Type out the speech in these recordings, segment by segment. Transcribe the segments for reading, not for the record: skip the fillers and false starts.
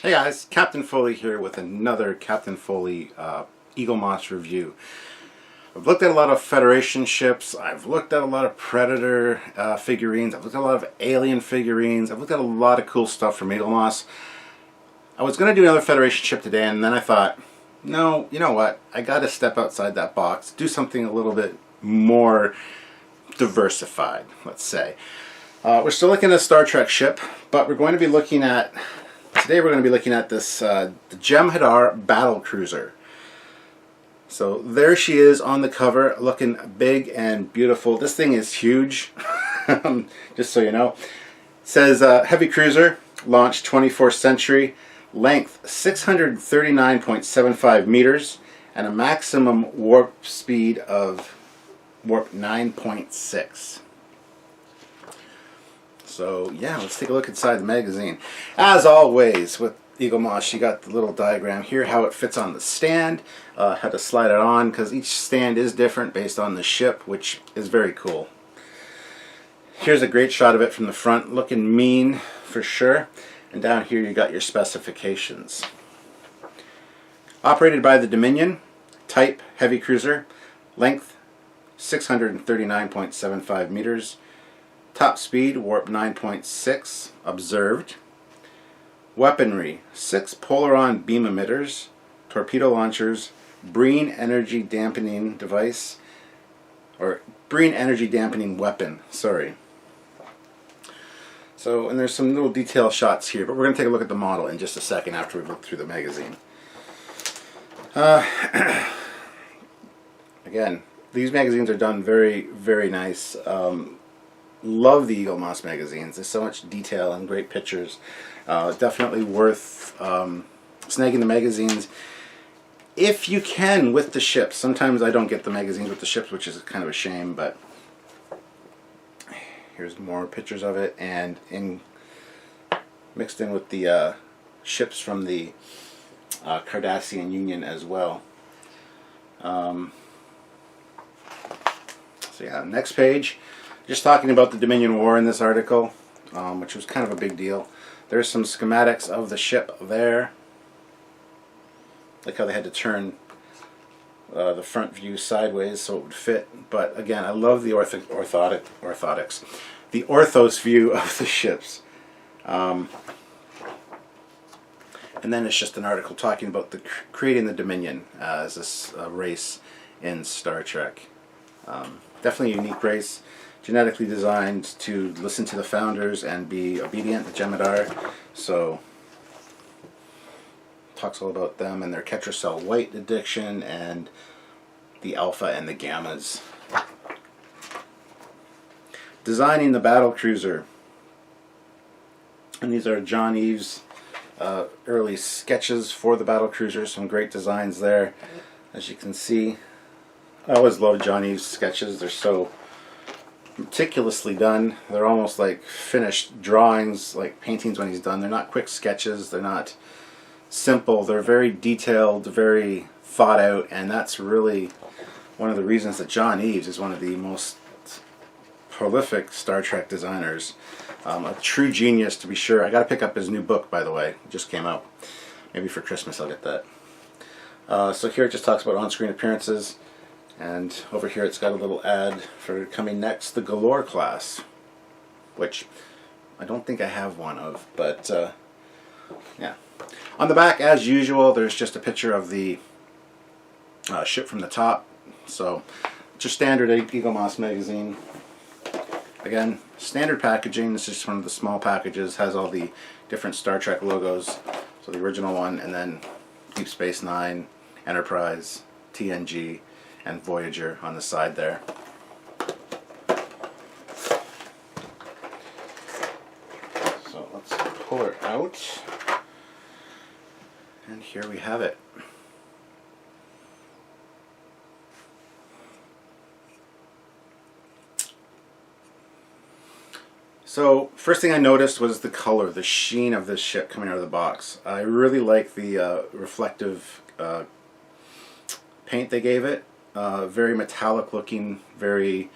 Hey guys, Captain Foley here with another Captain Foley Eaglemoss review. I've looked at a lot of Federation ships, I've looked at a lot of Predator figurines, I've looked at a lot of Alien figurines, I've looked at a lot of cool stuff from Eaglemoss. I was going to do another Federation ship today, and then I thought, no, you know what, I got to step outside that box, do something a little bit more diversified, let's say. We're still looking at a Star Trek ship, but we're going to be looking at today we're going to be looking at this the Jem Hadar Battlecruiser. So there she is on the cover, looking big and beautiful. This thing is huge, just so you know. It says heavy cruiser, launched 24th century, length 639.75 meters, and a maximum warp speed of warp 9.6. So yeah, let's take a look inside the magazine. As always with Eaglemoss, you got the little diagram here, how it fits on the stand, how to slide it on, because each stand is different based on the ship, which is very cool. Here's a great shot of it from the front, looking mean for sure. And down here you got your specifications. Operated by the Dominion, type heavy cruiser, length 639.75 meters. Top speed, warp 9.6, observed. Weaponry, 6 Polaron beam emitters, torpedo launchers, Breen energy dampening device, or Breen energy dampening weapon, sorry. So, and there's some little detail shots here, but we're going to take a look at the model in just a second after we've looked through the magazine. Again, these magazines are done very, very nice. Love the Eaglemoss magazines. There's so much detail and great pictures. Definitely worth snagging the magazines if you can with the ships. Sometimes I don't get the magazines with the ships, which is kind of a shame, but here's more pictures of it, and mixed in with the ships from the Cardassian Union as well. So yeah, next page. Just talking about the Dominion War in this article, which was kind of a big deal. There's some schematics of the ship there. Like how they had to turn the front view sideways so it would fit. But again, I love the orthotics, the orthos view of the ships. And then it's just an article talking about creating the Dominion as this race in Star Trek. Definitely a unique race. Genetically designed to listen to the founders and be obedient to Jem Hadar. So, talks all about them and their Ketracel white addiction and the alpha and the gammas. Designing the Battlecruiser. And these are John Eves' early sketches for the Battlecruiser. Some great designs there, as you can see. I always love John Eves' sketches. They're so meticulously done. They're almost like finished drawings, like paintings when he's done. They're not quick sketches, they're not simple, they're very detailed, very thought out, and that's really one of the reasons that John Eves is one of the most prolific Star Trek designers. A true genius, to be sure. I gotta pick up his new book, by the way. It just came out. Maybe for Christmas I'll get that. So here it just talks about on-screen appearances. And over here it's got a little ad for coming next, the Galore class, which I don't think I have one of, but yeah. On the back, as usual, there's just a picture of the ship from the top. So just standard Eaglemoss magazine. Again, standard packaging. This is just one of the small packages. Has all the different Star Trek logos. So the original one, and then Deep Space Nine, Enterprise, TNG, and Voyager on the side there. So let's pull her out, and here we have it. So first thing I noticed was the color, the sheen of this ship coming out of the box. I really like the reflective paint they gave it. Very metallic looking, very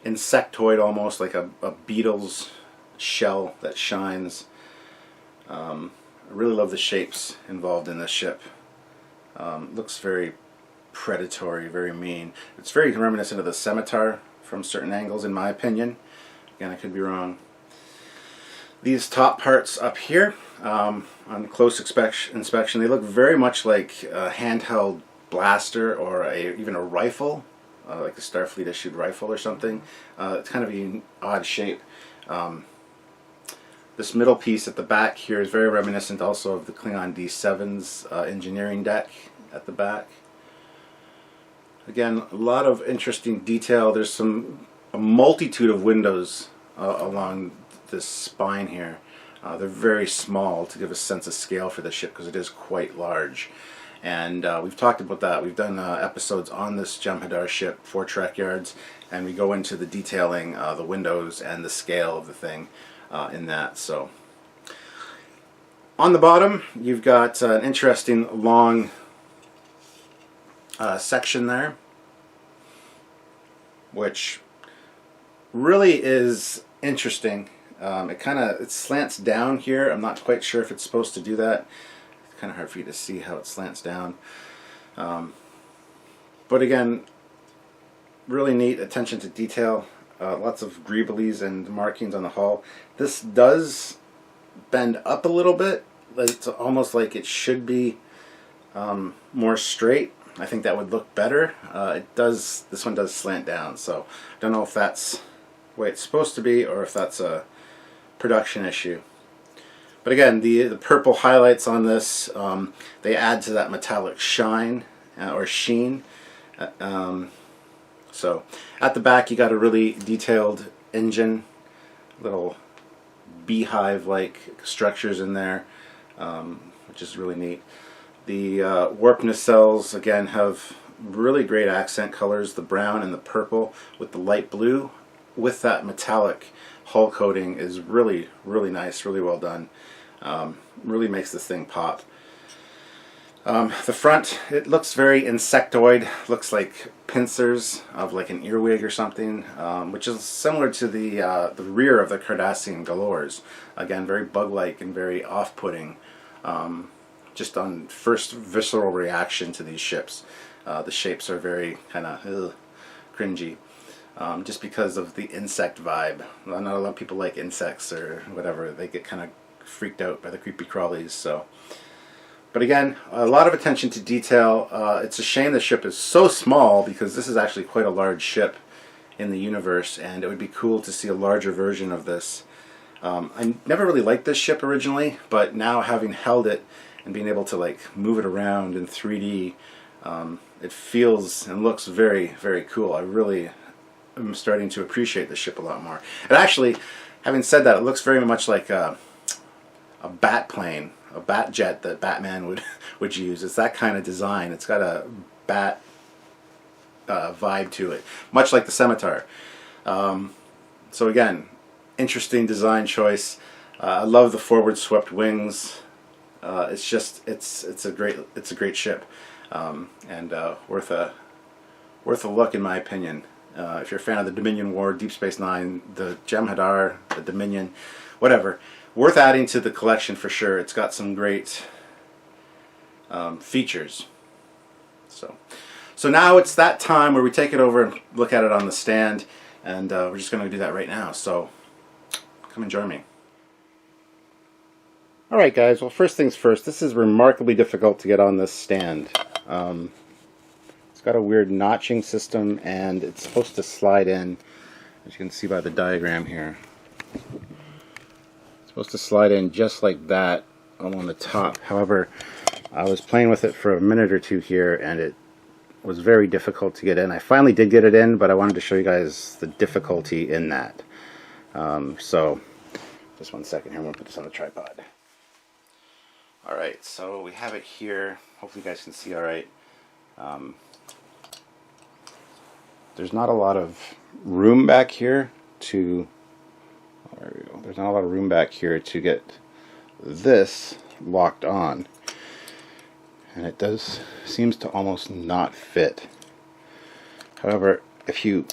insectoid almost, like a beetle's shell that shines. I really love the shapes involved in this ship. Looks very predatory, very mean. It's very reminiscent of the Scimitar from certain angles, in my opinion. Again, I could be wrong. These top parts up here, on close inspection, they look very much like a handheld blaster or even a rifle, like a Starfleet issued rifle or something. It's kind of an odd shape. This middle piece at the back here is very reminiscent also of the Klingon D7's engineering deck at the back. Again, a lot of interesting detail. There's a multitude of windows along this spine here. They're very small to give a sense of scale for the ship because it is quite large. And we've talked about that. We've done episodes on this Jem Hadar ship for Trekyards, and we go into the detailing, the windows and the scale of the thing in that. So on the bottom, you've got an interesting long section there, which really is interesting. It slants down here. I'm not quite sure if it's supposed to do that. It's kind of hard for you to see how it slants down. But again, really neat attention to detail. Lots of greeblies and markings on the hull. This does bend up a little bit. It's almost like it should be more straight. I think that would look better. This one does slant down, so I don't know if that's the way it's supposed to be or if that's a production issue. But again, the purple highlights on this, they add to that metallic shine or sheen. So at the back you got a really detailed engine, little beehive-like structures in there, which is really neat. The warp nacelles again have really great accent colors, the brown and the purple with the light blue with that metallic hull coating is really, really nice, really well done. Really makes this thing pop. The front, it looks very insectoid, looks like pincers of like an earwig or something, which is similar to the rear of the Cardassian Galores. Again, very bug-like and very off-putting, just on first visceral reaction to these ships. The shapes are very kind of cringy, just because of the insect vibe. Not a lot of people like insects or whatever. They get kind of freaked out by the creepy crawlies. So. But again, a lot of attention to detail. It's a shame the ship is so small because this is actually quite a large ship in the universe, and it would be cool to see a larger version of this. I never really liked this ship originally, but now having held it and being able to like move it around in 3D, it feels and looks very, very cool. I really am starting to appreciate the ship a lot more. And actually, having said that, it looks very much like a bat plane, a bat jet that Batman would use. It's that kind of design. It's got a bat vibe to it, much like the Scimitar. So again, interesting design choice. I love the forward swept wings. It's a great ship, and worth a look in my opinion. If you're a fan of the Dominion War, Deep Space Nine, the Jem Hadar, the Dominion, whatever. Worth adding to the collection for sure. It's got some great features. So now it's that time where we take it over and look at it on the stand, and we're just going to do that right now. So come and join me. Alright guys, well first things first, this is remarkably difficult to get on this stand. It's got a weird notching system and it's supposed to slide in, as you can see by the diagram here. Supposed to slide in just like that along the top. However, I was playing with it for a minute or two here and it was very difficult to get in. I finally did get it in, but I wanted to show you guys the difficulty in that. So, just one second here, I'm going to put this on the tripod. Alright, so we have it here. Hopefully you guys can see alright. There's not a lot of room back here to... There we go. There's not a lot of room back here to get this locked on. And it seems to almost not fit. However, if you...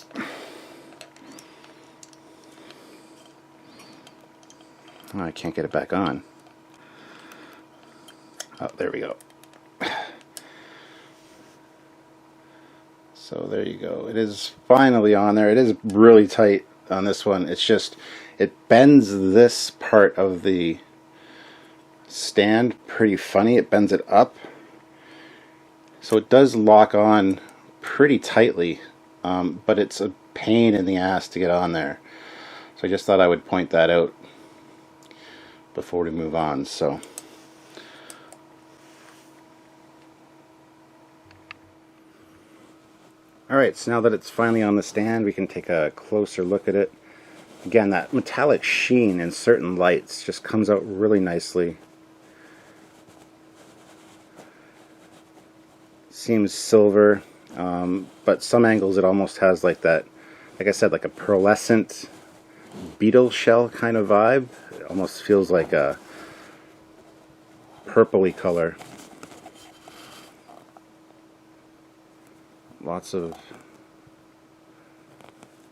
Oh, I can't get it back on. Oh, there we go. So there you go. It is finally on there. It is really tight on this one. It's just, it bends this part of the stand pretty funny. It bends it up. So it does lock on pretty tightly, but it's a pain in the ass to get on there. So I just thought I would point that out before we move on. So alright, so now that it's finally on the stand, we can take a closer look at it. Again, that metallic sheen in certain lights just comes out really nicely. Seems silver, but some angles it almost has like that, like I said, like a pearlescent beetle shell kind of vibe. It almost feels like a purpley color. Lots of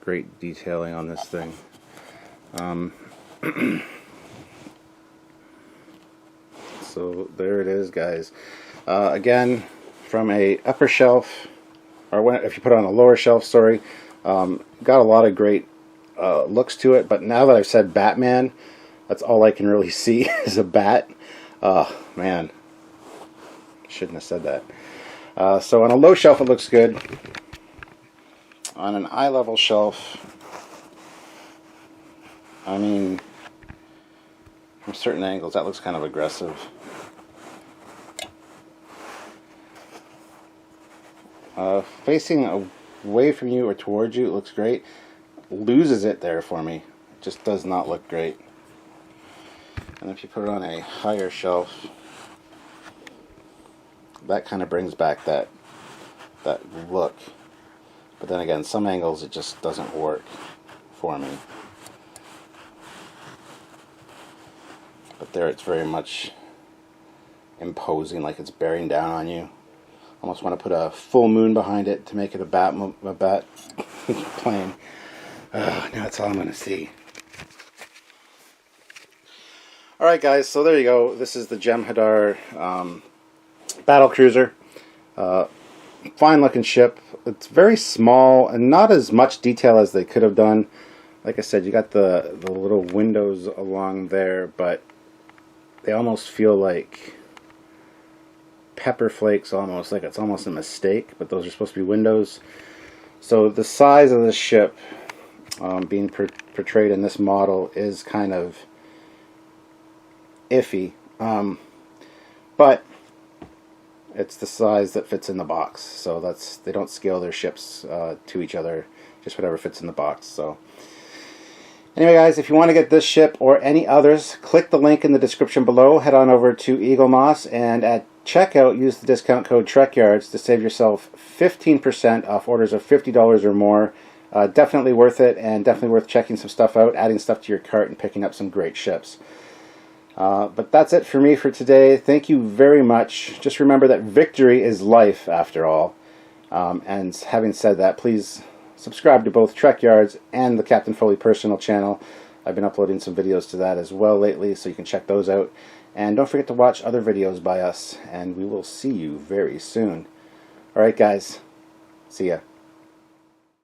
great detailing on this thing. So there it is, guys. Again, from a upper shelf, or if you put it on a lower shelf, sorry, got a lot of great looks to it, but now that I've said Batman, that's all I can really see is a bat. Oh man, shouldn't have said that. So on a low shelf it looks good. On an eye level shelf, I mean, from certain angles that looks kind of aggressive. Facing away from you or towards you, it looks great. Loses it there for me. It just does not look great. And if you put it on a higher shelf, that kind of brings back that look. But then again, some angles it just doesn't work for me. But there it's very much imposing, like it's bearing down on you. Almost want to put a full moon behind it to make it a bat plane. Now that's all I'm going to see. Alright guys, so there you go. This is the Jem Hadar Battlecruiser. Fine looking ship. It's very small and not as much detail as they could have done. Like I said, you got the little windows along there, but they almost feel like pepper flakes, almost like it's almost a mistake, but those are supposed to be windows. So the size of the ship being portrayed in this model is kind of iffy, but it's the size that fits in the box. So that's, they don't scale their ships to each other, just whatever fits in the box. So anyway guys, if you want to get this ship or any others, click the link in the description below. Head on over to Eaglemoss, and at checkout use the discount code Trekyards to save yourself 15% off orders of $50 or more. Definitely worth it, and definitely worth checking some stuff out, adding stuff to your cart, and picking up some great ships. But that's it for me for today. Thank you very much. Just remember that victory is life after all. And having said that, please subscribe to both Trekyards and the Captain Foley personal channel. I've been uploading some videos to that as well lately, so you can check those out. And don't forget to watch other videos by us, and we will see you very soon. Alright guys, see ya.